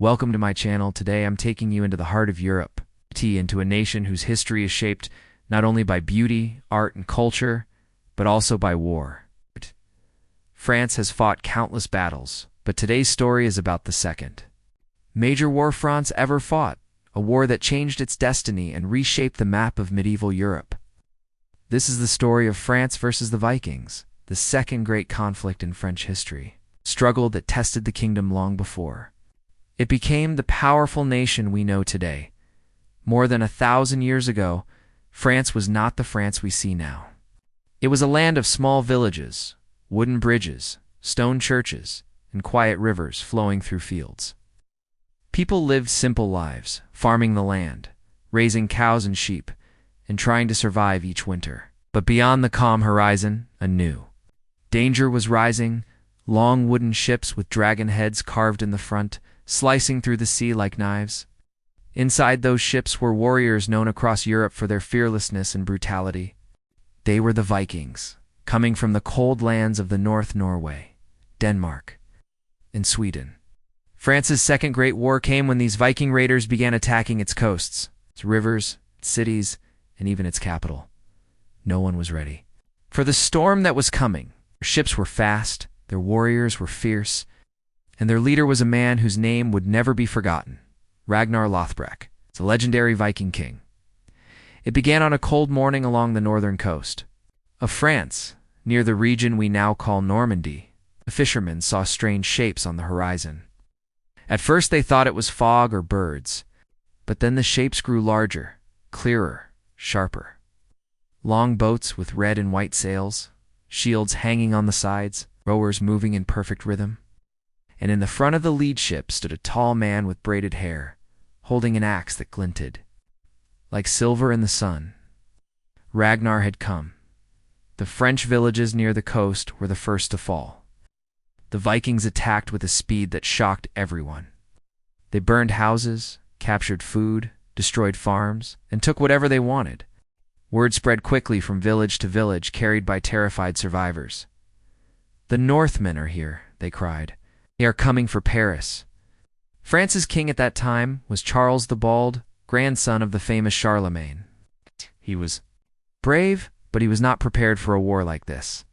Welcome to my channel. Today I'm taking you into the heart of Europe, into a nation whose history is shaped not only by beauty, art, and culture, but also by war. France has fought countless battles, but today's story is about the second major war France ever fought, a war that changed its destiny and reshaped the map of medieval Europe. This is the story of France versus the Vikings, the second great conflict in French history, a struggle that tested the kingdom long before it became the powerful nation we know today. More than 1,000 years ago, France was not the France we see now. It was a land of small villages, wooden bridges, stone churches, and quiet rivers flowing through fields. People lived simple lives, farming the land, raising cows and sheep, and trying to survive each winter. But beyond the calm horizon, a new danger was rising. Long wooden ships with dragon heads carved in the front, slicing through the sea like knives. Inside those ships were warriors known across Europe for their fearlessness and brutality. They were the Vikings, coming from the cold lands of the North Norway, Denmark, and Sweden. France's Second Great War came when these Viking raiders began attacking its coasts, its rivers, its cities, and even its capital. No one was ready for the storm that was coming. Their ships were fast, their warriors were fierce, and their leader was a man whose name would never be forgotten, Ragnar Lothbrok, the legendary Viking king. It began on a cold morning along the northern coast of France, near the region we now call Normandy. The fishermen saw strange shapes on the horizon. At first they thought it was fog or birds, but then the shapes grew larger, clearer, sharper. Long boats with red and white sails, shields hanging on the sides, rowers moving in perfect rhythm. And in the front of the lead ship stood a tall man with braided hair, holding an axe that glinted like silver in the sun. Ragnar had come. The French villages near the coast were the first to fall. The Vikings attacked with a speed that shocked everyone. They burned houses, captured food, destroyed farms, and took whatever they wanted. Word spread quickly from village to village, carried by terrified survivors. "The Northmen are here," they cried. "They are coming for Paris." France's king at that time was Charles the Bald, grandson of the famous Charlemagne. He was brave, but he was not prepared for a war like this.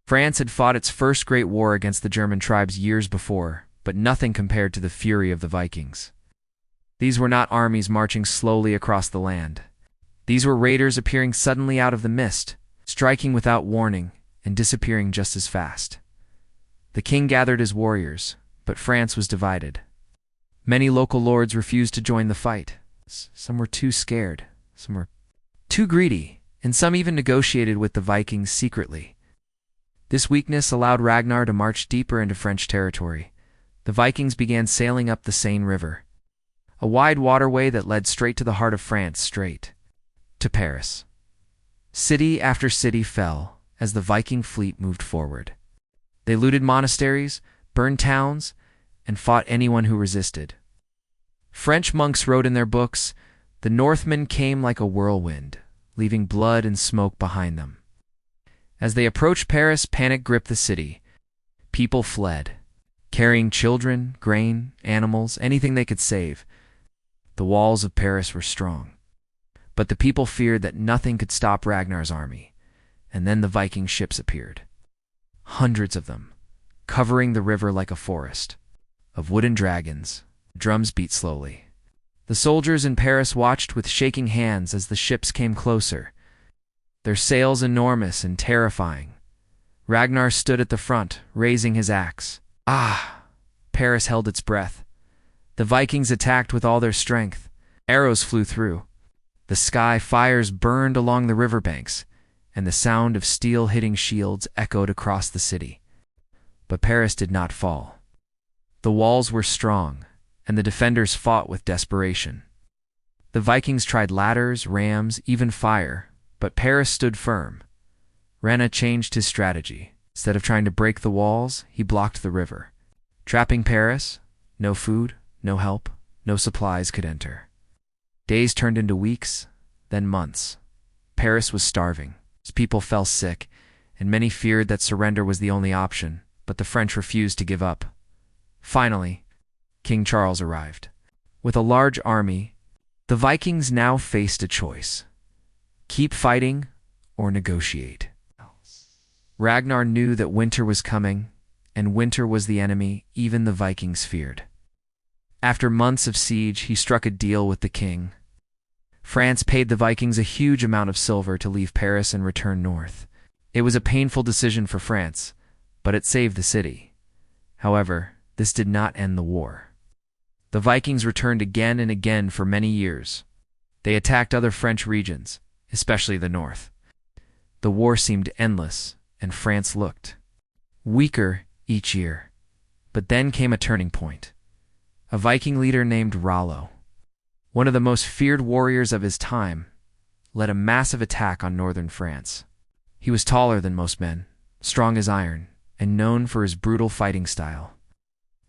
France had fought its first great war against the German tribes years before, but nothing compared to the fury of the Vikings. These were not armies marching slowly across the land. These were raiders appearing suddenly out of the mist, striking without warning, and disappearing just as fast. The king gathered his warriors, but France was divided. Many local lords refused to join the fight. Some were too scared, some were too greedy, and some even negotiated with the Vikings secretly. This weakness allowed Ragnar to march deeper into French territory. The Vikings began sailing up the Seine River, a wide waterway that led straight to the heart of France, straight to Paris. City after city fell as the Viking fleet moved forward. They looted monasteries, burned towns, and fought anyone who resisted. French monks wrote in their books, "The Northmen came like a whirlwind, leaving blood and smoke behind them." As they approached Paris, panic gripped the city. People fled, carrying children, grain, animals, anything they could save. The walls of Paris were strong, but the people feared that nothing could stop Ragnar's army. And then the Viking ships appeared. Hundreds of them, covering the river like a forest of wooden dragons. Drums beat slowly. The soldiers in Paris watched with shaking hands as the ships came closer, their sails enormous and terrifying. Ragnar stood at the front, raising his axe. Paris held its breath. The Vikings attacked with all their strength. Arrows flew through. The sky fires burned along the riverbanks, and the sound of steel hitting shields echoed across the city. But Paris did not fall. The walls were strong, and the defenders fought with desperation. The Vikings tried ladders, rams, even fire, but Paris stood firm. Ragnar changed his strategy. Instead of trying to break the walls, he blocked the river. Trapping Paris, no food, no help, no supplies could enter. Days turned into weeks, then months. Paris was starving. Its people fell sick, and many feared that surrender was the only option, but the French refused to give up. Finally, King Charles arrived. With a large army, the Vikings now faced a choice: keep fighting or negotiate. Ragnar knew that winter was coming, and winter was the enemy even the Vikings feared. After months of siege, he struck a deal with the king. France paid the Vikings a huge amount of silver to leave Paris and return north. It was a painful decision for France, but it saved the city. However, this did not end the war. The Vikings returned again and again for many years. They attacked other French regions, especially the north. The war seemed endless, and France looked weaker each year. But then came a turning point. A Viking leader named Rollo, one of the most feared warriors of his time, led a massive attack on northern France. He was taller than most men, strong as iron, and known for his brutal fighting style.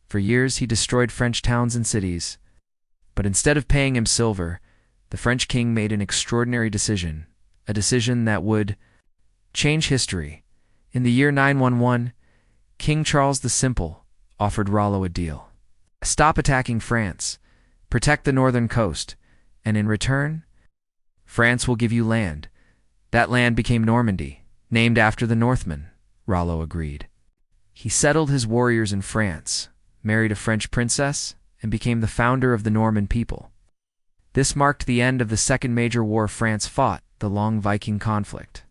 For years he destroyed French towns and cities, but instead of paying him silver, the French king made an extraordinary decision, a decision that would change history. In the year 911, King Charles the Simple offered Rollo a deal. Stop attacking France, protect the northern coast, and in return, France will give you land. That land became Normandy, named after the Northmen. Rollo agreed. He settled his warriors in France, married a French princess, and became the founder of the Norman people. This marked the end of the second major war France fought, the long Viking conflict.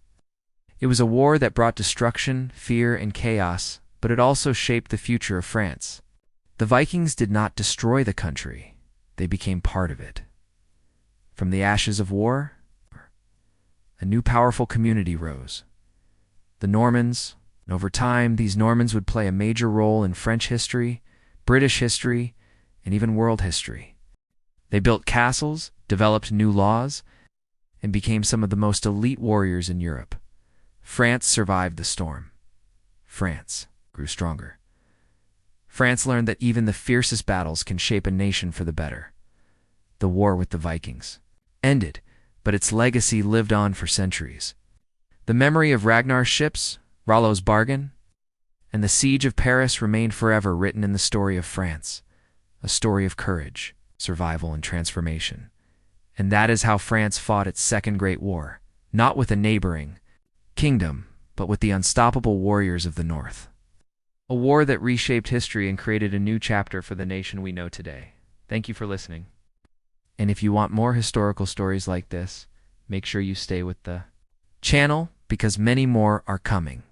It was a war that brought destruction, fear, and chaos, but it also shaped the future of France. The Vikings did not destroy the country, they became part of it. From the ashes of war, a new powerful community rose. The Normans, and over time these Normans would play a major role in French history, British history, and even world history. They built castles, developed new laws, and became some of the most elite warriors in Europe. France survived the storm. France grew stronger. France learned that even the fiercest battles can shape a nation for the better. The war with the Vikings ended, but its legacy lived on for centuries. The memory of Ragnar's ships, Rollo's bargain, and the siege of Paris remained forever written in the story of France, a story of courage, survival, and transformation. And that is how France fought its second great war, not with a neighboring kingdom, but with the unstoppable warriors of the North. A war that reshaped history and created a new chapter for the nation we know today. Thank you for listening. And if you want more historical stories like this, make sure you stay with the channel because many more are coming.